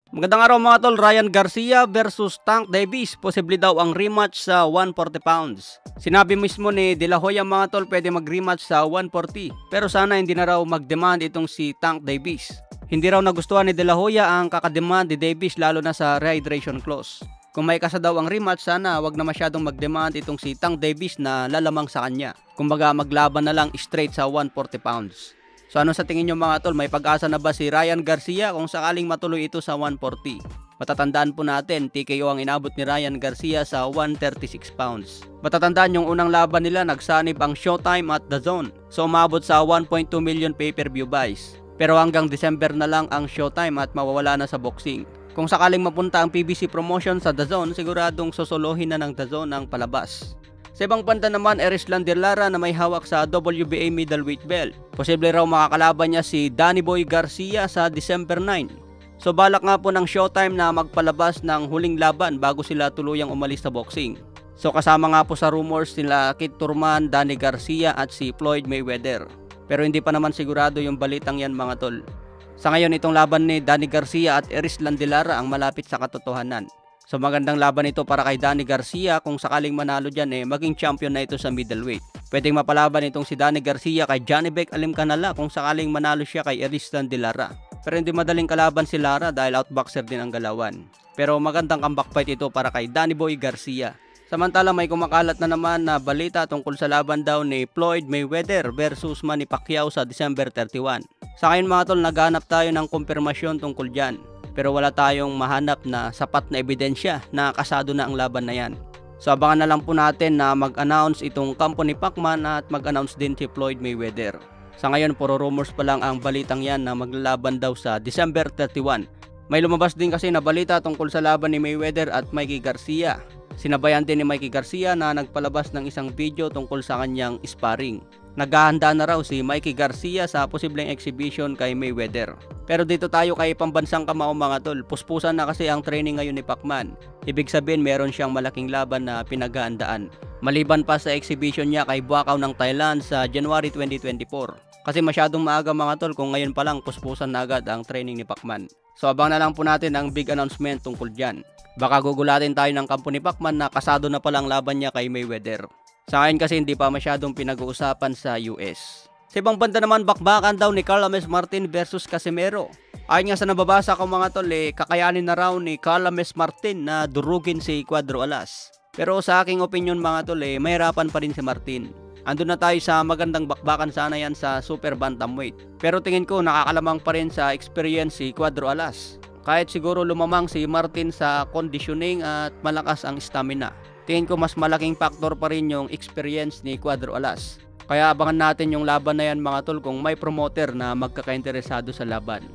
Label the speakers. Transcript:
Speaker 1: Magandang araw mga tol, Ryan Garcia versus Tank Davis. Posible daw ang rematch sa 140 pounds. Sinabi mismo ni De La Hoya mga tol pwede mag-rematch sa 140. Pero sana hindi na raw mag-demand itong si Tank Davis. Hindi raw nagustuhan ni De La Hoya ang kakademand ni Davis lalo na sa rehydration clause. Kung may kasa daw ang rematch, sana wag na masyadong mag-demand itong si Tank Davis na lalamang sa kanya. Kumbaga maglaban na lang straight sa 140 pounds. So ano sa tingin nyo mga tol, may pag-asa na ba si Ryan Garcia kung sakaling matuloy ito sa 140? Matatandaan po natin, TKO ang inabot ni Ryan Garcia sa 136 pounds. Matatandaan yung unang laban nila, nagsanib ang Showtime at DAZN. So umabot sa 1.2 million pay-per-view buys. Pero hanggang December na lang ang Showtime at mawawala na sa boxing. Kung sakaling mapunta ang PBC promotion sa DAZN, siguradong sosolohin na ng DAZN ang palabas. Sa ibang banda naman, Erislan de Lara na may hawak sa WBA middleweight belt. Posible raw makakalaban niya si Danny Boy Garcia sa December 9. So balak nga po ng Showtime na magpalabas ng huling laban bago sila tuluyang umalis sa boxing. So kasama nga po sa rumors sila Kit Turman, Danny Garcia at si Floyd Mayweather. Pero hindi pa naman sigurado yung balitang yan mga tol. Sa ngayon itong laban ni Danny Garcia at Erislan de Lara ang malapit sa katotohanan. So magandang laban ito para kay Danny Garcia, kung sakaling manalo dyan maging champion na ito sa middleweight. Pwedeng mapalaban itong si Danny Garcia kay Johnny Beck Alimcanala kung sakaling manalo siya kay Erislan de Lara. Pero hindi madaling kalaban si Lara dahil outboxer din ang galawan. Pero magandang comeback fight ito para kay Danny Boy Garcia. Samantala may kumakalat na naman na balita tungkol sa laban daw ni Floyd Mayweather versus Manny Pacquiao sa December 31. Sa ngayon mga tol, naghanap tayo ng kumpirmasyon tungkol dyan. Pero wala tayong mahanap na sapat na ebidensya na kasado na ang laban na yan. So abangan na lang po natin na mag-announce itong kampo ni Pacman at mag-announce din si Floyd Mayweather. Sa ngayon puro rumors pa lang ang balitang yan na maglalaban daw sa December 31. May lumabas din kasi na balita tungkol sa laban ni Mayweather at Mikey Garcia. Sinabayan din ni Mikey Garcia na nagpalabas ng isang video tungkol sa kanyang sparring. Naghahanda na raw si Mikey Garcia sa posibleng exhibition kay Mayweather. Pero dito tayo kay pambansang kamao mga tol. Puspusan na kasi ang training ngayon ni Pacman. Ibig sabihin meron siyang malaking laban na pinaghahandaan. Maliban pa sa exhibition niya kay Buakaw ng Thailand sa January 2024. Kasi masyadong maaga mga tol kung ngayon pa lang puspusan na agad ang training ni Pacman. So abang na lang po natin ang big announcement tungkol dyan. Baka gugulatin tayo ng kampo ni Pacman na kasado na palang laban niya kay Mayweather. Sa akin kasi hindi pa masyadong pinag-uusapan sa US. Sa ibang banda naman, bakbakan daw ni Carl Ames Martin versus Casimero. Ayon nga sa nababasa ko mga tol, kakayanin na raw ni Carl Ames Martin na durugin si Cuadro Alas. Pero sa aking opinion mga tol, mahirapan pa rin si Martin. Andun na tayo sa magandang bakbakan sana yan sa super bantamweight. Pero tingin ko nakakalamang pa rin sa experience si Cuadro Alas. Kahit siguro lumamang si Martin sa conditioning at malakas ang stamina. Tingin ko mas malaking factor pa rin yung experience ni Cuadro Alas. Kaya abangan natin yung laban na yan mga tol kung may promoter na magkakainteresado sa laban.